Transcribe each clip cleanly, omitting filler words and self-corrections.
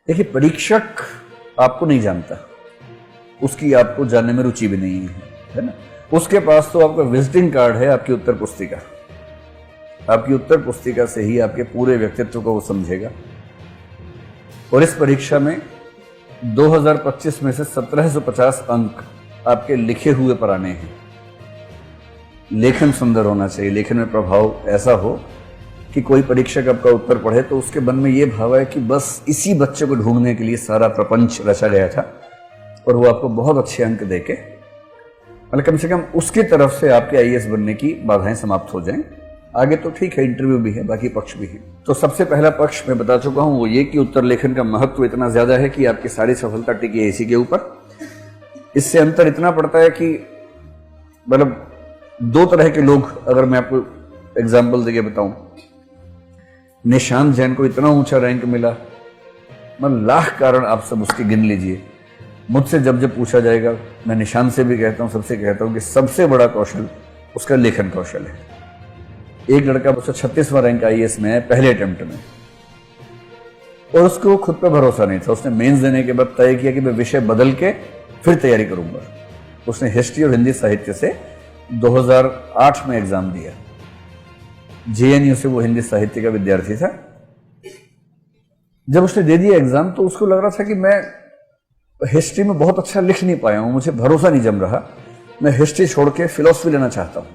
देखिए, परीक्षक आपको नहीं जानता, उसकी आपको जानने में रुचि भी नहीं है ना। उसके पास तो आपका विजिटिंग कार्ड है, आपकी उत्तर पुस्तिका। आपकी उत्तर पुस्तिका से ही आपके पूरे व्यक्तित्व को वो समझेगा। और इस परीक्षा में 2025 में से 1750 अंक आपके लिखे हुए पर आने हैं। लेखन सुंदर होना चाहिए, लेखन में प्रभाव ऐसा हो कि कोई परीक्षक आपका उत्तर पढ़े तो उसके मन में ये भाव है कि बस इसी बच्चे को ढूंढने के लिए सारा प्रपंच रचा गया था, और वो आपको बहुत अच्छे अंक देके, मतलब कम से कम उसकी तरफ से आपके आईएएस बनने की बाधाएं समाप्त हो जाएं। आगे तो ठीक है, इंटरव्यू भी है, बाकी पक्ष भी है। तो सबसे पहला पक्ष मैं बता चुका हूं, वो ये कि उत्तर लेखन का महत्व इतना ज्यादा है कि आपकी सारी सफलता टिकी है इसी के ऊपर। इससे अंतर इतना पड़ता है कि मतलब दो तरह के लोग, अगर मैं आपको एग्जाम्पल देके बताऊं, निशांत जैन को इतना ऊंचा रैंक मिला, मैं लाख कारण आप सब उसके गिन लीजिए। मुझसे जब जब पूछा जाएगा, मैं निशांत से भी कहता हूं, सबसे कहता हूं कि सबसे बड़ा कौशल उसका लेखन कौशल है। एक लड़का उसका 36वां रैंक आईएएस में है पहले अटेम्प्ट में, और उसको खुद पे भरोसा नहीं था। उसने मेंस देने के बाद तय किया कि मैं विषय बदल के फिर तैयारी करूंगा। उसने हिस्ट्री और हिंदी साहित्य से 2008 में एग्जाम दिया। जेएनयू से वो हिंदी साहित्य का विद्यार्थी था। जब उसने दे दिया एग्जाम तो उसको लग रहा था कि मैं हिस्ट्री में बहुत अच्छा लिख नहीं पाया हूं, मुझे भरोसा नहीं जम रहा, मैं हिस्ट्री छोड़ के फिलॉसफी लेना चाहता हूं।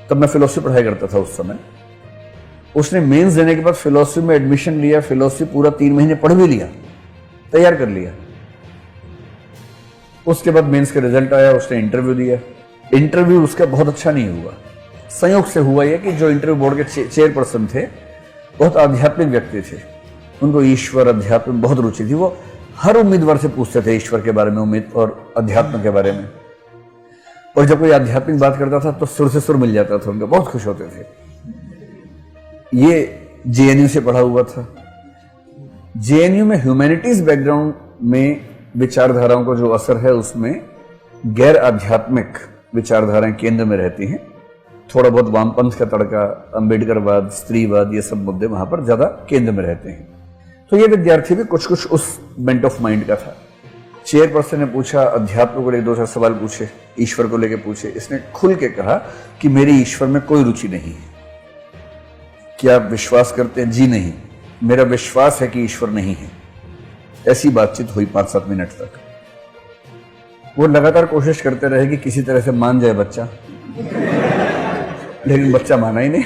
तब मैं फिलॉसफी पढ़ाई करता था उस समय। उसने मेंस देने के बाद फिलॉसफी में एडमिशन लिया, फिलॉसफी पूरा 3 महीने पढ़ भी लिया, तैयार कर लिया। उसके बाद मेंस का रिजल्ट आया, उसने इंटरव्यू दिया। इंटरव्यू उसका बहुत अच्छा नहीं हुआ। संयोग से हुआ यह कि जो इंटरव्यू बोर्ड के चेयरपर्सन थे बहुत आध्यात्मिक व्यक्ति थे, उनको ईश्वर अध्यात्म में बहुत रुचि थी। वो हर उम्मीदवार से पूछते थे ईश्वर के बारे में, उम्मीद और अध्यात्म के बारे में। और जब कोई आध्यात्मिक बात करता था तो सुर से सुर मिल जाता था, उनका बहुत खुश होते थे। ये जेएनयू से पढ़ा हुआ था। जेएनयू में ह्यूमैनिटीज बैकग्राउंड में विचारधाराओं का जो असर है, उसमें गैर आध्यात्मिक विचारधाराएं केंद्र में रहती हैं। थोड़ा बहुत वामपंथ का तड़का, अंबेडकरवाद, स्त्रीवाद, ये सब मुद्दे वहां पर ज्यादा केंद्र में रहते हैं। तो ये विद्यार्थी भी कुछ कुछ उस बेंट ऑफ माइंड का था। चेयरपर्सन ने पूछा, अध्यात्म को लेकर 2-4 सवाल पूछे, ईश्वर को लेकर पूछे। इसने खुल के कहा कि मेरी ईश्वर में कोई रुचि नहीं है। क्या आप विश्वास करते हैं? जी नहीं, मेरा विश्वास है कि ईश्वर नहीं है। ऐसी बातचीत हुई 5-7 मिनट तक। वो लगातार कोशिश करते रहे कि किसी तरह से मान जाए बच्चा, लेकिन बच्चा माना ही नहीं।